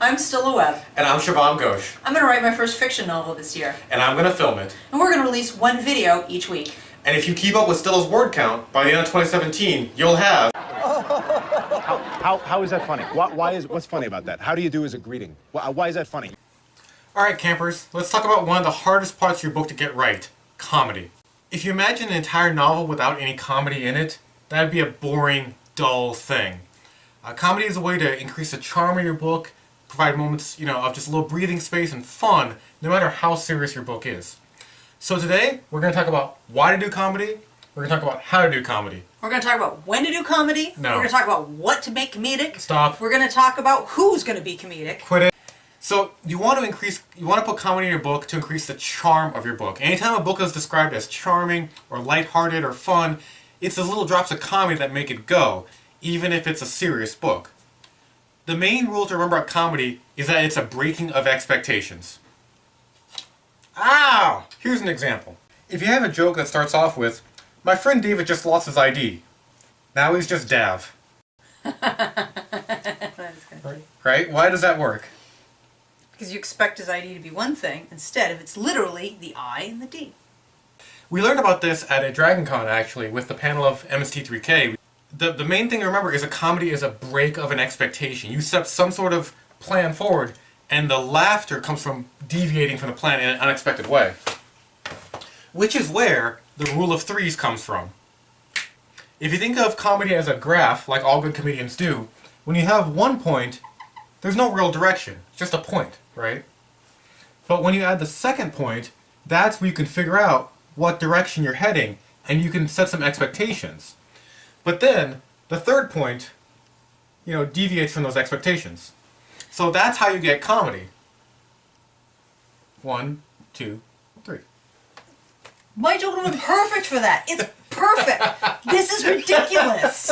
I'm Stila Webb. And I'm Shuvom. I'm going to write my first fiction novel this year. And I'm going to film it. And we're going to release one video each week. And if you keep up with Stila's word count, by the end of 2017, you'll have... How is that funny? What's funny about that? How do you do as a greeting? Why is that funny? Alright campers, let's talk about one of the hardest parts of your book to get right. Comedy. If you imagine an entire novel without any comedy in it, that'd be a boring, dull thing. Comedy is a way to increase the charm of your book, provide moments, of just a little breathing space and fun, no matter how serious your book is. So today, we're going to talk about why to do comedy, we're going to talk about how to do comedy. We're going to talk about when to do comedy. No. We're going to talk about what to make comedic. Stop. We're going to talk about who's going to be comedic. Quit it. So you want to put comedy in your book to increase the charm of your book. Anytime a book is described as charming or lighthearted or fun, it's those little drops of comedy that make it go, even if it's a serious book. The main rule to remember about comedy is that it's a breaking of expectations. Ow! Here's an example. If you have a joke that starts off with, "My friend David just lost his ID. Now he's just Dav." That is good. Right? Why does that work? Because you expect his ID to be one thing, instead of it's literally the I and the D. We learned about this at a Dragon Con, actually, with the panel of MST3K. The main thing to remember is a comedy is a break of an expectation. You set some sort of plan forward, and the laughter comes from deviating from the plan in an unexpected way. Which is where the rule of threes comes from. If you think of comedy as a graph, like all good comedians do, when you have one point, there's no real direction. It's just a point, right? But when you add the second point, that's where you can figure out what direction you're heading, and you can set some expectations. But then, the third point, deviates from those expectations. So that's how you get comedy. 1, 2, 3. My joke would have been perfect for that. It's perfect. This is ridiculous.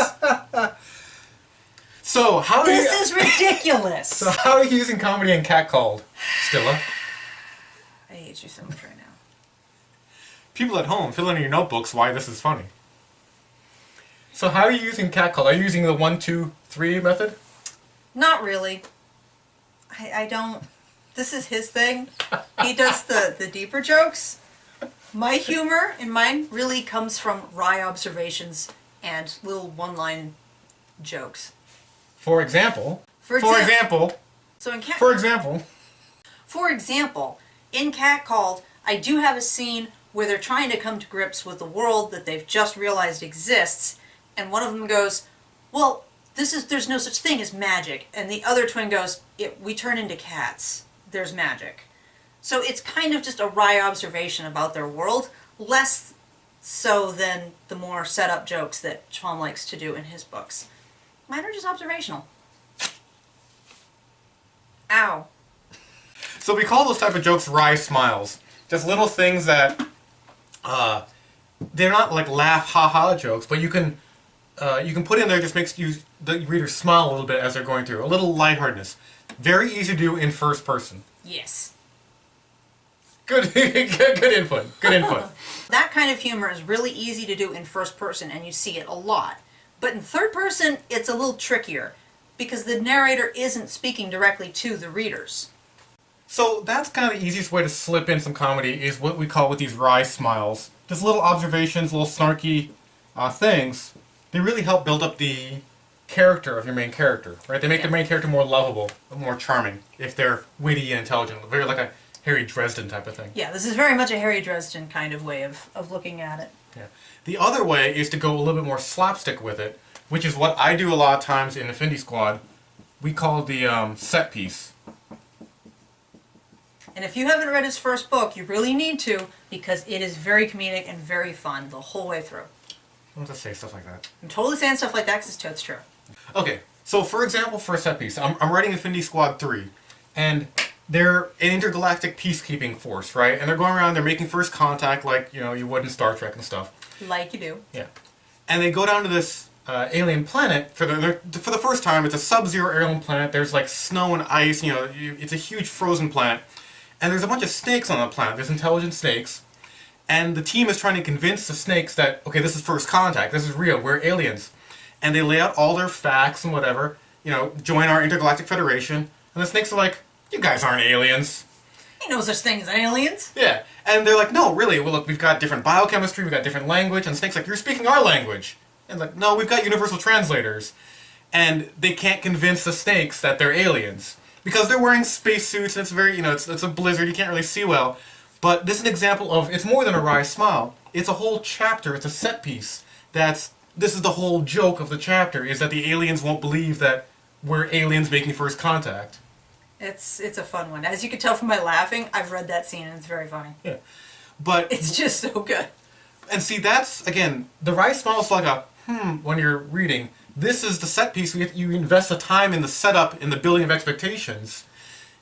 So how are This is ridiculous. So how are you using comedy in Catcalled, Stila? I hate you so much right now. People at home, fill in your notebooks why this is funny. So how are you using Catcalled? Are you using the 1, 2, 3 method? Not really. I don't... This is his thing. He does the deeper jokes. My humor in mine really comes from wry observations and little one-line jokes. For example. For example, in Catcalled, I do have a scene where they're trying to come to grips with the world that they've just realized exists, and one of them goes, "Well, there's no such thing as magic," and the other twin goes, "We turn into cats. There's magic." So it's kind of just a wry observation about their world, less so than the more set-up jokes that Shuvom likes to do in his books. Mine are just observational. Ow. So we call those type of jokes wry smiles. Just little things that, they're not like laugh ha-ha jokes, but you can put in there, just makes the reader smile a little bit as they're going through. A little lightheartedness. Very easy to do in first person. Yes. Good input. Good input. That kind of humor is really easy to do in first person, and you see it a lot. But in third person, it's a little trickier, because the narrator isn't speaking directly to the readers. So that's kind of the easiest way to slip in some comedy, is what we call with these wry smiles. Just little observations, little snarky things. They really help build up the character of your main character, right? They make the main character more lovable, more charming, if they're witty and intelligent. Very like a Harry Dresden type of thing. Yeah, this is very much a Harry Dresden kind of way of looking at it. Yeah. The other way is to go a little bit more slapstick with it, which is what I do a lot of times in Affinity Squad. We call the set piece. And if you haven't read his first book, you really need to, because it is very comedic and very fun the whole way through. Don't just say stuff like that. I'm totally saying stuff like that because it's totes true. Okay, so for example, for a set piece, I'm writing Affinity Squad 3, and they're an intergalactic peacekeeping force, right? And they're going around, they're making first contact like, you would in Star Trek and stuff. Like you do. Yeah. And they go down to this alien planet for the first time. It's a sub-zero alien planet. There's like snow and ice, it's a huge frozen planet. And there's a bunch of snakes on the planet. There's intelligent snakes. And the team is trying to convince the snakes that, okay, this is first contact, this is real, we're aliens. And they lay out all their facts and whatever, join our intergalactic federation. And the snakes are like, you guys aren't aliens. Ain't no such thing as aliens. Yeah. And they're like, no, really, well, look, we've got different biochemistry, we've got different language. And the snake's like, you're speaking our language. And like, no, we've got universal translators. And they can't convince the snakes that they're aliens. Because they're wearing spacesuits, and it's very, it's a blizzard, you can't really see well. But this is an example of, it's more than a wry smile. It's a whole chapter, it's a set piece. This is the whole joke of the chapter, is that the aliens won't believe that we're aliens making first contact. It's a fun one. As you can tell from my laughing, I've read that scene and it's very funny. Yeah. But It's just so good. and see, that's, again, the wry smile is like a, when you're reading. This is the set piece. You invest the time in the setup, in the building of expectations.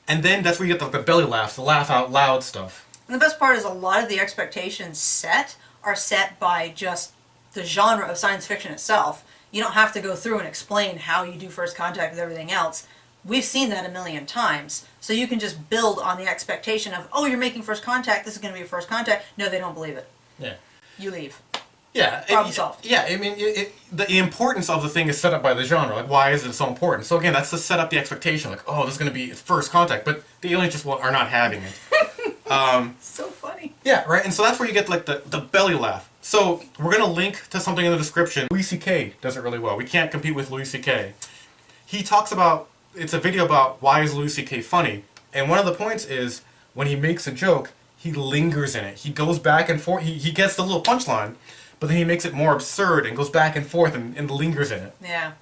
And then that's where you get the belly laughs, the laugh out loud stuff. And the best part is a lot of the expectations are set by just the genre of science fiction itself. You don't have to go through and explain how you do first contact with everything else. We've seen that a million times. So you can just build on the expectation of, oh, you're making first contact, this is going to be a first contact. No, they don't believe it. Yeah. You leave. Yeah. Problem solved. Yeah, I mean, the importance of the thing is set up by the genre. Like, why is it so important? So again, that's to set up the expectation. Like, oh, this is going to be first contact. But the aliens just are not having it. So funny. Yeah, right? And so that's where you get, like, the belly laugh. So we're going to link to something in the description. Louis C.K. does it really well. We can't compete with Louis C.K. He talks about, it's a video about why is Louis C.K. funny. And one of the points is, when he makes a joke, he lingers in it. He goes back and forth. He gets the little punchline, but then he makes it more absurd and goes back and forth and lingers in it. Yeah.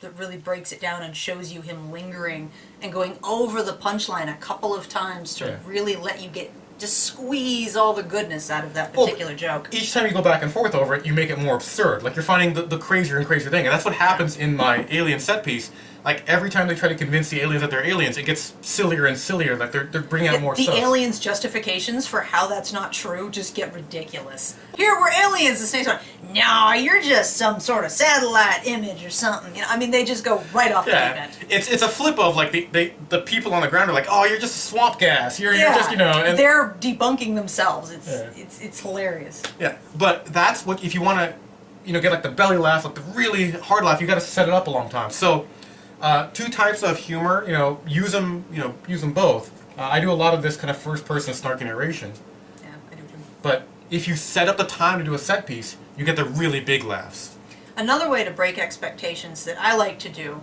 That really breaks it down and shows you him lingering and going over the punchline a couple of times to really let you just squeeze all the goodness out of that particular joke. Each time you go back and forth over it, you make it more absurd. Like, you're finding the crazier and crazier thing. And that's what happens in my alien set piece. Like, every time they try to convince the aliens that they're aliens, it gets sillier and sillier. Like, they're bringing out more the stuff. The aliens' justifications for how that's not true just get ridiculous. Here, we're aliens. The snake's like, no, you're just some sort of satellite image or something. I mean, they just go right off the deep end. It's a flip of, like, the people on the ground are like, oh, you're just swamp gas. You're just, And they're debunking themselves. It's hilarious. Yeah, but that's what, if you want to, get, like, the belly laugh, like, the really hard laugh, you got to set it up a long time. So, two types of humor, use them both. I do a lot of this kind of first-person snarky narration. Yeah, I do too. But if you set up the time to do a set piece, you get the really big laughs. Another way to break expectations that I like to do,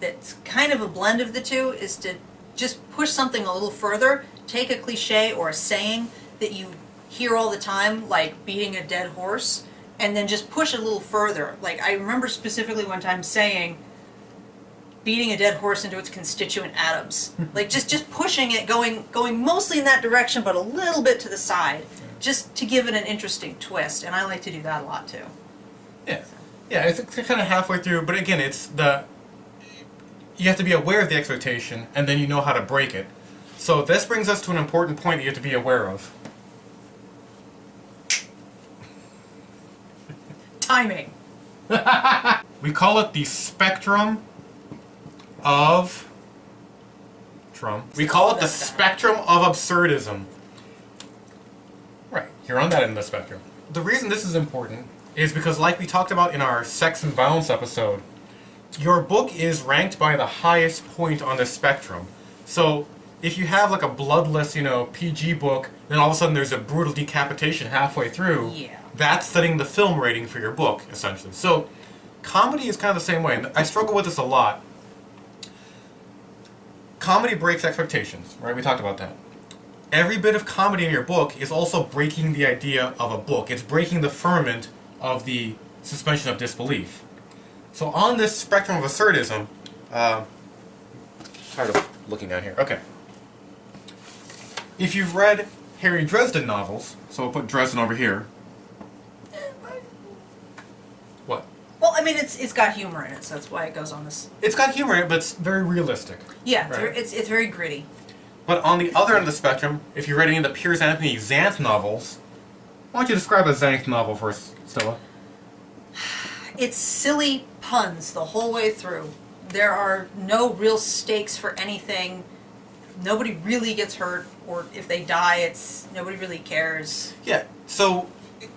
that's kind of a blend of the two, is to just push something a little further. Take a cliche or a saying that you hear all the time, like beating a dead horse, and then just push it a little further. Like, I remember specifically one time saying, beating a dead horse into its constituent atoms. Like, just pushing it, going mostly in that direction, but a little bit to the side, just to give it an interesting twist. And I like to do that a lot too. Yeah, yeah, it's kind of halfway through, but again, you have to be aware of the expectation, and then you know how to break it. So this brings us to an important point that you have to be aware of. Timing. We call it the spectrum of... We call it the spectrum of absurdism. Right, you're on that end of the spectrum. The reason this is important is because, like we talked about in our sex and violence episode, your book is ranked by the highest point on the spectrum. So if you have like a bloodless, PG book, then all of a sudden there's a brutal decapitation halfway through, that's setting the film rating for your book, essentially. So comedy is kind of the same way, and I struggle with this a lot. Comedy breaks expectations, right? We talked about that. Every bit of comedy in your book is also breaking the idea of a book. It's breaking the firmament of the suspension of disbelief. So on this spectrum of absurdism, tired of looking down here. Okay. If you've read Harry Dresden novels, so we'll put Dresden over here. What? Well, I mean, it's got humor in it, so that's why it goes on this. It's got humor in it, but it's very realistic. Yeah, right? it's very gritty. But on the other end of the spectrum, if you read any of the Piers Anthony Xanth novels, why don't you describe a Xanth novel for us, Stila? It's silly puns the whole way through. There are no real stakes for anything. Nobody really gets hurt, or if they die, nobody really cares. Yeah, so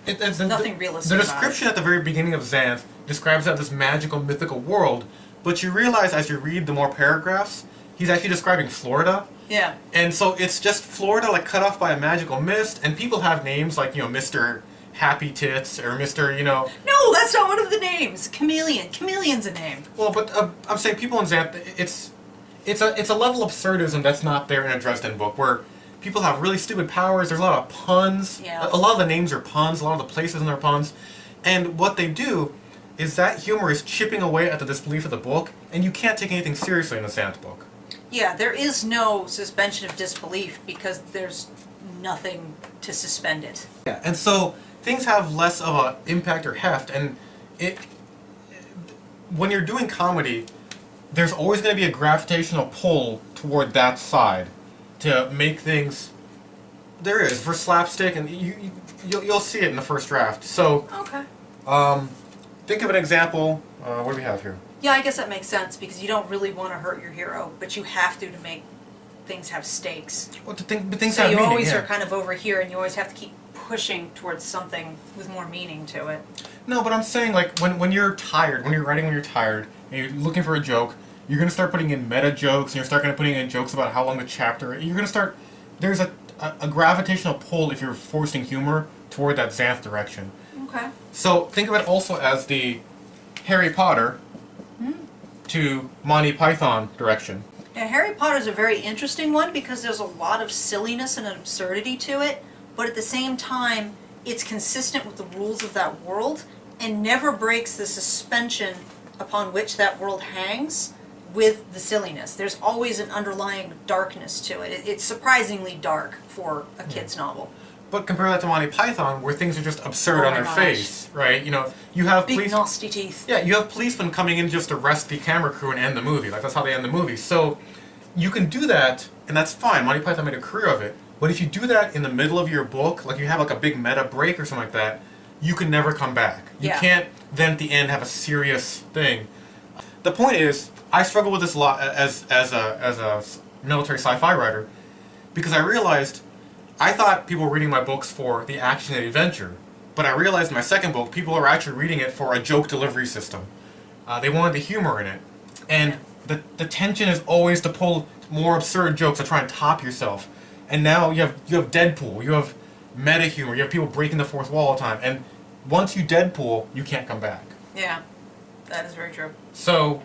there's nothing realistic. The description at the very beginning of Xanth describes that this magical, mythical world, but you realize as you read the more paragraphs, he's actually describing Florida. Yeah. And so it's just Florida, like, cut off by a magical mist, and people have names like, Mr. Happy Tits, or Mr., No, that's not one of the names. Chameleon. Chameleon's a name. Well, but I'm saying people in Xanth, it's a level of absurdism that's not there in a Dresden book, where people have really stupid powers, there's a lot of puns, Yeah. a lot of the names are puns, a lot of the places in there are puns, and what they do is that humor is chipping away at the disbelief of the book, and you can't take anything seriously in a Xanth book. Yeah, there is no suspension of disbelief because there's nothing to suspend it. Yeah, and so things have less of an impact or heft, and when you're doing comedy, there's always going to be a gravitational pull toward that side to make things. There is for slapstick, and you'll see it in the first draft. So, Okay. think of an example. What do we have here? Yeah, I guess that makes sense because you don't really want to hurt your hero, but you have to make things have stakes. Well, but things So have you meaning. always Yeah. are kind of over here, and you always have to keep pushing towards something with more meaning to it. No, but I'm saying, like, when you're tired, when you're writing when you're tired, and you're looking for a joke, you're going to start putting in meta jokes, and you're start putting in jokes about how long the chapter. You're going to start. There's a gravitational pull if you're forcing humor toward that Xanth direction. Okay. So think of it also as the Harry Potter to Monty Python direction. Yeah, Harry Potter's a very interesting one because there's a lot of silliness and absurdity to it, but at the same time, it's consistent with the rules of that world and never breaks the suspension upon which that world hangs with the silliness. There's always an underlying darkness to it. It's surprisingly dark for a kid's novel. But compare that to Monty Python, where things are just absurd Oh on my their gosh. face, right? You have Big police. nasty teeth. Yeah, you have policemen coming in just to arrest the camera crew and end the movie. Like, that's how they end the movie. So you can do that, and that's fine. Monty Python made a career of it. But if you do that in the middle of your book, like you have like a big meta break or something like that, you can never come back. You Yeah. can't then at the end have a serious thing. The point is, I struggle with this a lot as a military sci-fi writer, because I realized I thought people were reading my books for the action and the adventure, but I realized in my second book people are actually reading it for a joke delivery system. They wanted the humor in it, and the tension is always to pull more absurd jokes to try and top yourself. And now you have Deadpool, you have meta humor, you have people breaking the fourth wall all the time, and once you Deadpool, you can't come back. Yeah, that is very true. So,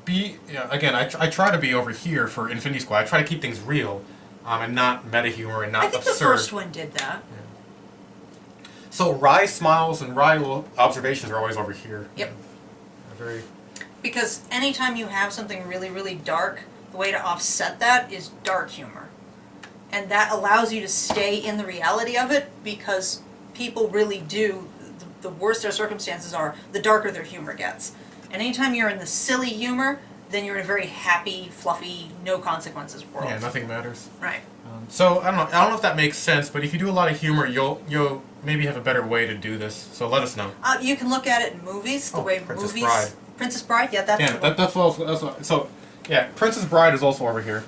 again, I try to be over here for Infinity Squad. I try to keep things real, and not meta humor and not I think absurd. the first one did that. So wry smiles and wry observations are always over here. Yep. Very. Because anytime you have something really, really dark, the way to offset that is dark humor. And that allows you to stay in the reality of it because people really do, the worse their circumstances are, the darker their humor gets. And anytime you're in the silly humor, then you're in a very happy, fluffy, no consequences world. Yeah, nothing matters. Right. So I don't know if that makes sense, but if you do a lot of humor, you'll maybe have a better way to do this. So let us know. You can look at it in movies, the way Princess movies... Bride. Princess Bride, yeah, that's... Yeah, that's what. So yeah, Princess Bride is also over here.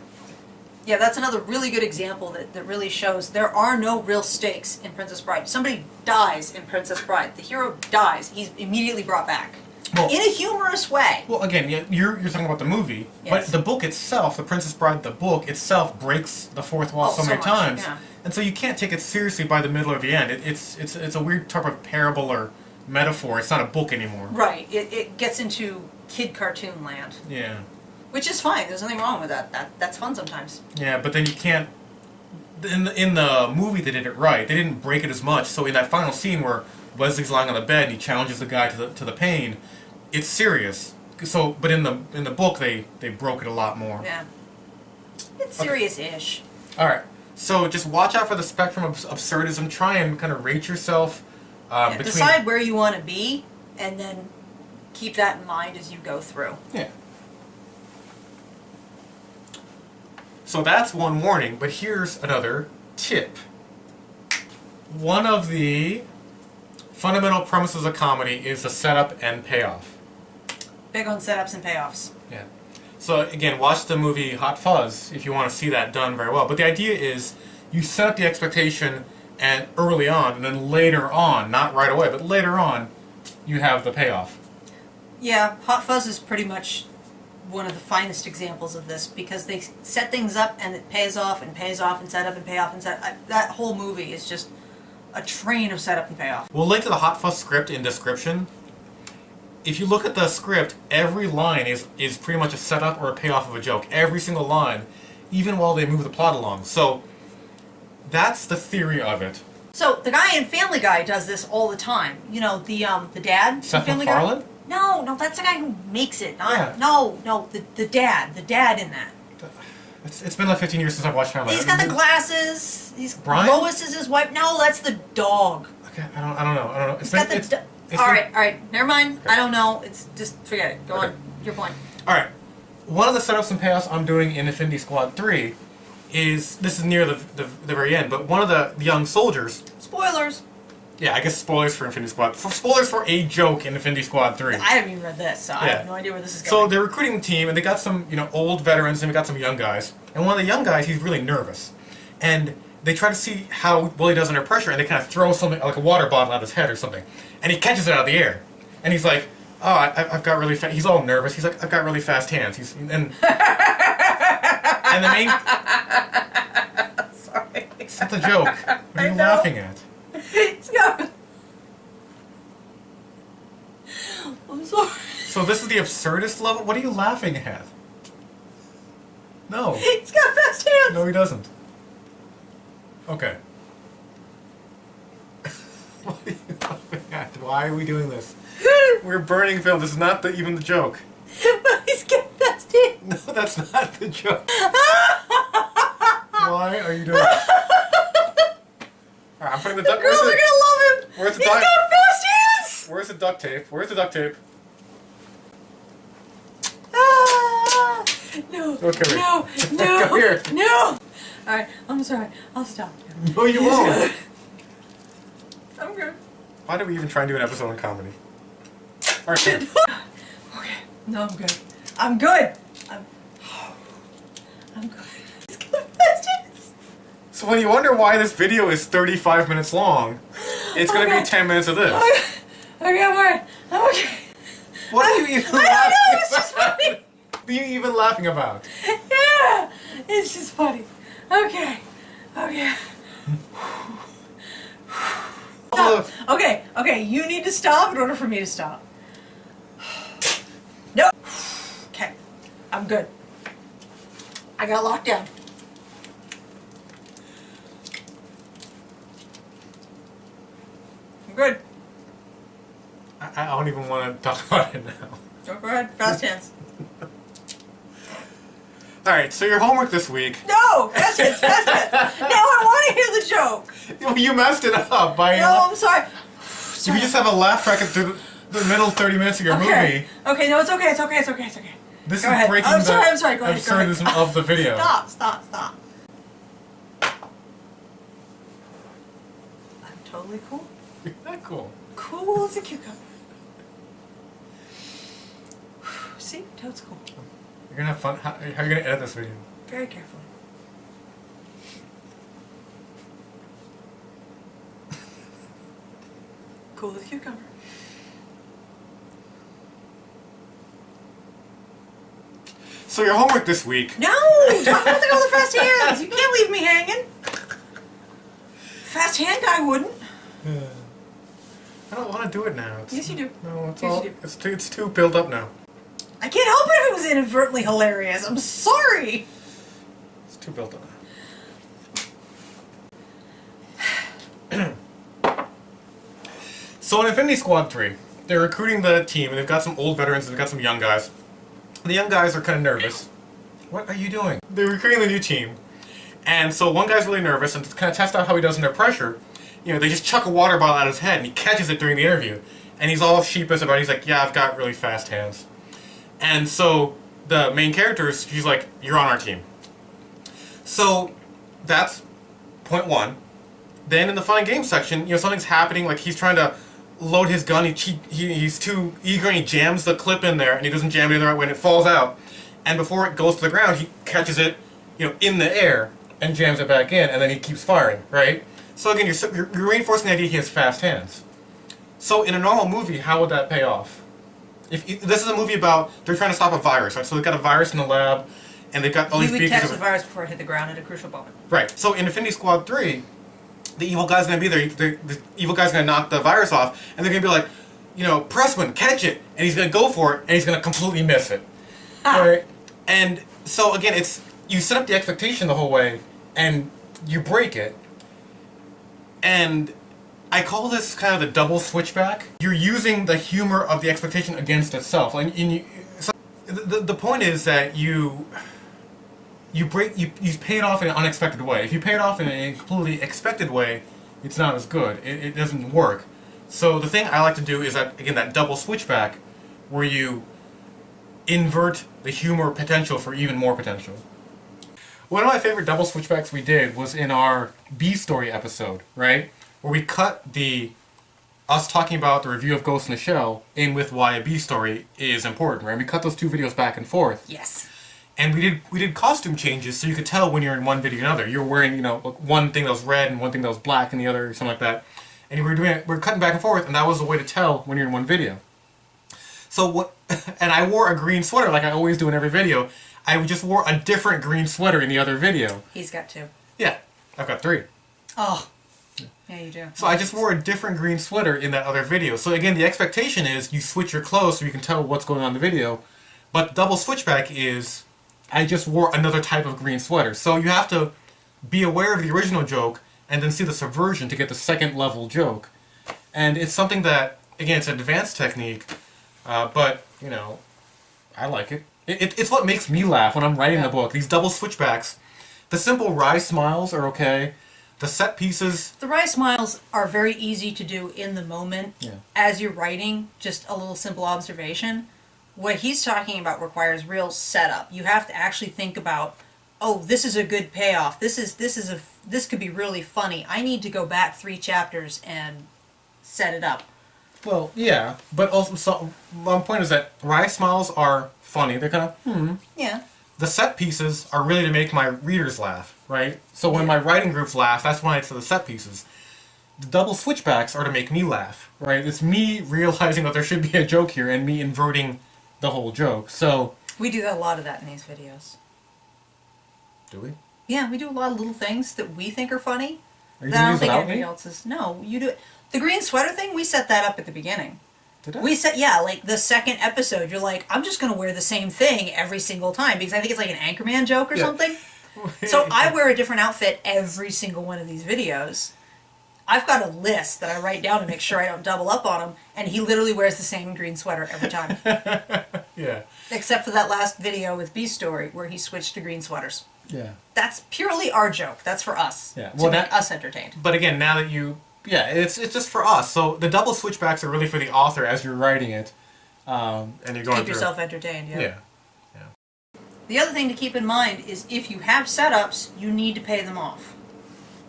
Yeah, that's another really good example that really shows there are no real stakes in Princess Bride. Somebody dies in Princess Bride. The hero dies. He's immediately brought back. Well, In a humorous way. Well, again, you're talking about the movie, Yes. but the book itself, The Princess Bride, the book itself breaks the fourth wall so so many much, times, yeah. and so you can't take it seriously by the middle or the end. It's a weird type of parable or metaphor. It's not a book anymore. Right. It gets into kid cartoon land. Yeah. Which is fine. There's nothing wrong with that. That's fun sometimes. Yeah, but then you can't. In the movie, they did it right. They didn't break it as much. So in that final scene where Wesley's lying on the bed and he challenges the guy to the pain, it's serious. So, but in the book, they broke it a lot more. Yeah. It's serious-ish. All right. So just watch out for the spectrum of absurdism. Try and kind of rate yourself between. Decide where you want to be, and then keep that in mind as you go through. Yeah. So that's one warning, but here's another tip. One of the fundamental premises of comedy is the setup and payoff. Big on setups and payoffs. Yeah. So again, watch the movie Hot Fuzz if you want to see that done very well. But the idea is you set up the expectation and early on, and then later on, not right away, but later on, you have the payoff. Yeah, Hot Fuzz is pretty much one of the finest examples of this, because they set things up and it pays off and pays off and set up and pay off and that whole movie is just a train of setup and payoff. We'll link to the Hot Fuss script in description. If you look at the script, every line is pretty much a setup or a payoff of a joke. Every single line, even while they move the plot along. So that's the theory of it. So the guy in Family Guy does this all the time. You know, the dad Seth in Family MacFarlane? Guy? No, that's the guy who makes it. Not, Yeah. No, the dad in that. It's been like 15 years since I've watched Family Guy. He's got the glasses. Brian? Lois is his wife. No, that's the dog. Okay, I don't know. He's got the all right, never mind. Okay. I don't know. It's just forget it. Go on. Your point. All right. One of the setups and payoffs I'm doing in Infinity Squad 3 is, this is near the very end, but one of the young soldiers. Spoilers. Yeah, I guess spoilers for Infinity Squad. Spoilers for a joke in Infinity Squad 3. I haven't even read this, so I have no idea where this is going. So they're recruiting the team, and they got some, old veterans, and they got some young guys. And one of the young guys, he's really nervous. And they try to see how well he does under pressure, and they kind of throw something, like a water bottle at his head or something. And he catches it out of the air. And he's like, oh, I've got really fast... He's all nervous. He's like, I've got really fast hands. And the main... Sorry. It's not the joke. What are you laughing at? I'm sorry. So this is the absurdist level? What are you laughing at? No. He's got fast hands. No, he doesn't. Okay. What are you laughing at? Why are we doing this? We're burning film. This is not even the joke. But he's got fast hands. No, that's not the joke. Why are you doing this? Alright, I'm putting the duct tape. Girls are gonna love him. Where's the He's got fast hands. Where's the duct tape? Where's the duct tape? Ah, no. Okay, No. Come here. No. All right. I'm sorry. I'll stop. No, you won't. I'm good. Why do we even try and do an episode on comedy? Alright. Okay. No, I'm good. I'm good. I'm good. He's got fast hands. So when you wonder why this video is 35 minutes long, it's going to be 10 minutes of this. Okay, I'm alright. I'm okay. What are you even laughing I don't know, it's just funny. What are you even laughing about? Yeah, it's just funny. Okay. Stop. Okay, you need to stop in order for me to stop. No. Okay, I'm good. I got locked down. I'm good. I don't even want to talk about it now. Go ahead, fast hands. Alright, so your homework this week... No! Fast hands! Now I want to hear the joke! You messed it up by... No, I'm sorry. If you just have a laugh track through the middle 30 minutes of your movie... Okay, no, it's okay. This Go is ahead. breaking I'm sorry, go ahead. absurdism of the video. Stop. I'm totally cool. You're not cool. Cool as a cucumber. See? Toad's cool. You're gonna have fun. How are you gonna edit this video? Very carefully. Cool as a cucumber. So your homework this week... No! Talk about the fast hands! You can't leave me hanging! Fast hand guy wouldn't. I don't want to do it now. Yes, you do. No, it's Yes, all... you do. It's too built up now. I can't help it if it was inadvertently hilarious. I'm sorry! It's too built up now. So in Infinity Squad 3, they're recruiting the team, and they've got some old veterans and they've got some young guys. The young guys are kind of nervous. What are you doing? They're recruiting the new team. And so one guy's really nervous, and to kind of test out how he does under pressure, they just chuck a water bottle at his head, and he catches it during the interview. And he's all sheepish about it. He's like, yeah, I've got really fast hands. And so the main character, she's like, you're on our team. So that's point one. Then in the fun and games section, something's happening, like he's trying to load his gun, he's too eager and he jams the clip in there and he doesn't jam it in the right way and it falls out. And before it goes to the ground, he catches it, in the air and jams it back in and then he keeps firing, right? So again, you're reinforcing the idea he has fast hands. So in a normal movie, how would that pay off? This is a movie about they're trying to stop a virus, right? So they've got a virus in the lab, and they've got all these You would beacons. catch the virus before it hit the ground at a crucial moment. Right. So in Infinity Squad 3, the evil guy's gonna be there. The evil guy's gonna knock the virus off, and they're gonna be like, Pressman, catch it, and he's gonna go for it, and he's gonna completely miss it. Right. And so again, it's you set up the expectation the whole way, and you break it. And I call this kind of the double switchback. You're using the humor of the expectation against itself, and so the point is that you pay it off in an unexpected way. If you pay it off in a completely expected way, it's not as good. It doesn't work. So the thing I like to do is that double switchback, where you invert the humor potential for even more potential. One of my favorite double switchbacks we did was in our B story episode, right? Where we cut us talking about the review of Ghost in the Shell in with why a B story is important, right? We cut those two videos back and forth. Yes. And we did costume changes so you could tell when you're in one video and another. You're wearing, one thing that was red and one thing that was black and the other, something like that. And we're cutting back and forth, and that was the way to tell when you're in one video. So and I wore a green sweater like I always do in every video. I just wore a different green sweater in the other video. He's got 2. Yeah, I've got 3. Oh. Yeah, you do. So I just wore a different green sweater in that other video. So again, the expectation is you switch your clothes so you can tell what's going on in the video. But double switchback is I just wore another type of green sweater. So you have to be aware of the original joke and then see the subversion to get the second level joke. And it's something that, again, it's an advanced technique, but, I like it. It's what makes me laugh when I'm writing the book. These double switchbacks. The simple wry smiles are okay. The set pieces... The wry smiles are very easy to do in the moment as you're writing, just a little simple observation. What he's talking about requires real setup. You have to actually think about, oh, this is a good payoff. This could be really funny. I need to go back 3 chapters and set it up. Well, yeah, but also, my point is that wry smiles are funny. They're kind of, Yeah. The set pieces are really to make my readers laugh, right? So when my writing groups laugh, that's when I say the set pieces. The double switchbacks are to make me laugh, right? It's me realizing that there should be a joke here and me inverting the whole joke. So We do a lot of that in these videos. do we? Yeah, we do a lot of little things that we think are funny. Are you That I doing don't this think without anybody me? else is. No, you do it. The green sweater thing, we set that up at the beginning. Did I? We set, like the second episode, you're like, I'm just going to wear the same thing every single time because I think it's like an Anchorman joke or something. So I wear a different outfit every single one of these videos. I've got a list that I write down to make sure I don't double up on him, and he literally wears the same green sweater every time. Yeah. Except for that last video with B Story where he switched to green sweaters. Yeah. That's purely our joke. That's for us. Yeah. To Well, make us entertained. But again, now that it's just for us. So the double switchbacks are really for the author as you're writing it, and you're going Keep through. yourself entertained, Yeah. The other thing to keep in mind is if you have setups, you need to pay them off.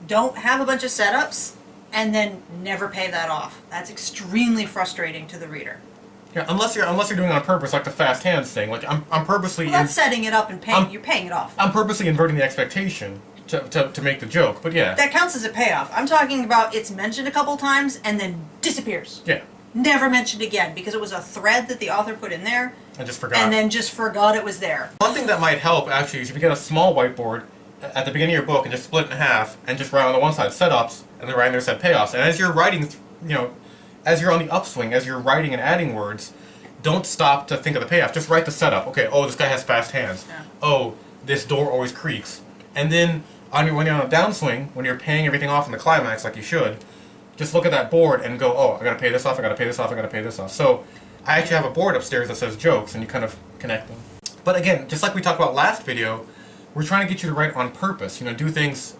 Don't have a bunch of setups and then never pay that off. That's extremely frustrating to the reader. Yeah, unless you're doing it on purpose, like the fast hands thing. Like I'm purposely Well, that's setting it up and paying. You're paying it off. I'm purposely inverting the expectation to make the joke. But yeah. That counts as a payoff. I'm talking about it's mentioned a couple times and then disappears. Yeah. Never mentioned again because it was a thread that the author put in there. I just forgot. And then just forgot it was there. One thing that might help actually is if you get a small whiteboard at the beginning of your book and just split it in half and just write on the one side setups and then write on the other side payoffs. And as you're writing, as you're on the upswing, as you're writing and adding words, don't stop to think of the payoff. Just write the setup. Okay, oh, this guy has fast hands. Yeah. Oh, this door always creaks. And then when you're on a downswing, when you're paying everything off in the climax like you should, just look at that board and go, oh, I gotta pay this off, I gotta pay this off, I gotta pay this off. So I actually have a board upstairs that says jokes, and you kind of connect them. But again, just like we talked about last video, we're trying to get you to write on purpose. Do things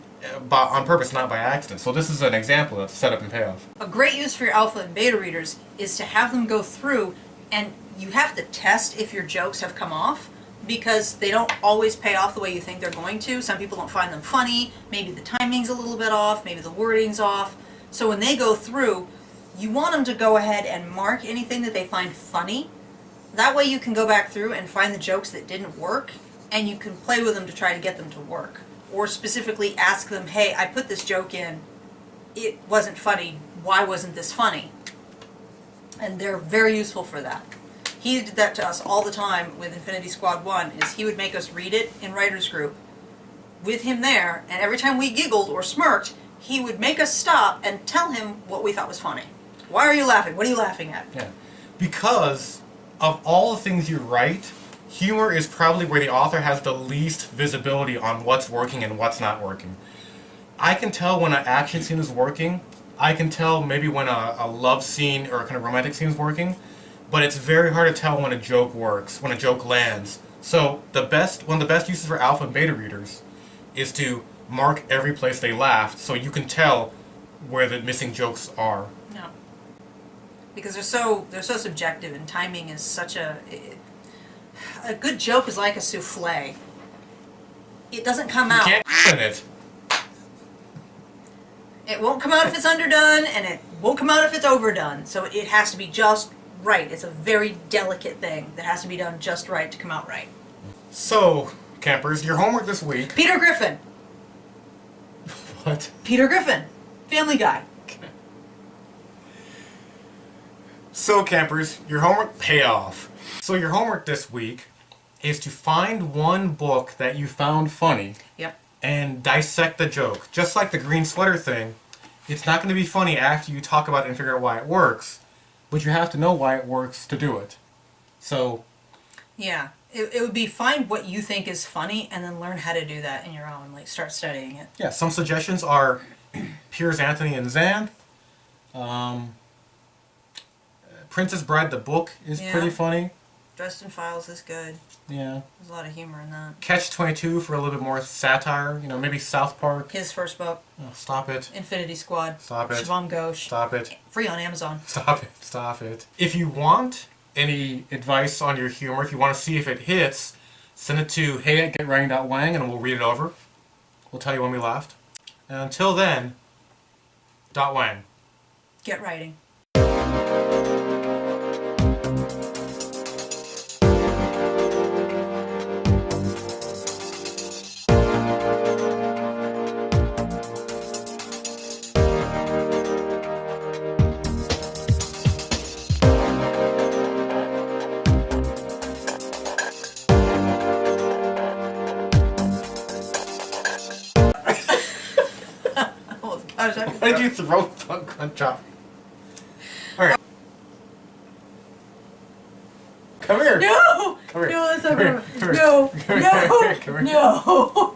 on purpose, not by accident. So this is an example of setup and payoff. A great use for your alpha and beta readers is to have them go through and you have to test if your jokes have come off because they don't always pay off the way you think they're going to. Some people don't find them funny, maybe the timing's a little bit off, maybe the wording's off. So when they go through, you want them to go ahead and mark anything that they find funny. That way you can go back through and find the jokes that didn't work and you can play with them to try to get them to work. Or specifically ask them, hey, I put this joke in, it wasn't funny, why wasn't this funny? And they're very useful for that. He did that to us all the time with Infinity Squad 1, is he would make us read it in writer's group with him there, and every time we giggled or smirked, he would make us stop and tell him what we thought was funny. Why are you laughing? What are you laughing at? Yeah. Because of all the things you write, humor is probably where the author has the least visibility on what's working and what's not working. I can tell when an action scene is working. I can tell maybe when a love scene or a kind of romantic scene is working. But it's very hard to tell when a joke works, when a joke lands. So one of the best uses for alpha and beta readers is to mark every place they laughed so you can tell where the missing jokes are. No. Because they're so subjective, and timing is such a good joke is like a souffle. It doesn't come out. You can't in it. It won't come out if it's underdone, and it won't come out if it's overdone. So it has to be just right. It's a very delicate thing that has to be done just right to come out right. So, campers, your homework this week. Peter Griffin. What? Peter Griffin. Family Guy. So, campers, your homework payoff. So your homework this week is to find one book that you found funny. Yep. And dissect the joke. Just like the green sweater thing, it's not going to be funny after you talk about it and figure out why it works, but you have to know why it works to do it. So... yeah. It would be find what you think is funny and then learn how to do that in your own. Like, start studying it. yeah, some suggestions are Piers Anthony and Zan. Princess Bride the book is pretty funny. Dresden Files is good. Yeah. There's a lot of humor in that. Catch-22 for a little bit more satire. You know, maybe South Park. His first book. Oh, stop it. Infinity Squad. Stop it. Shuvom Ghosh. Stop it. Free on Amazon. Stop it. Stop it. If you want any advice on your humor, if you want to see if it hits, send it to hey@getwriting.wang and we'll read it over. We'll tell you when we laughed. And until then, .wang. Get writing. Why did you throw Thunk Crunch off? Alright. Come here. No! Come here. No, that's Come not here. No! Come here. No! Come here. No!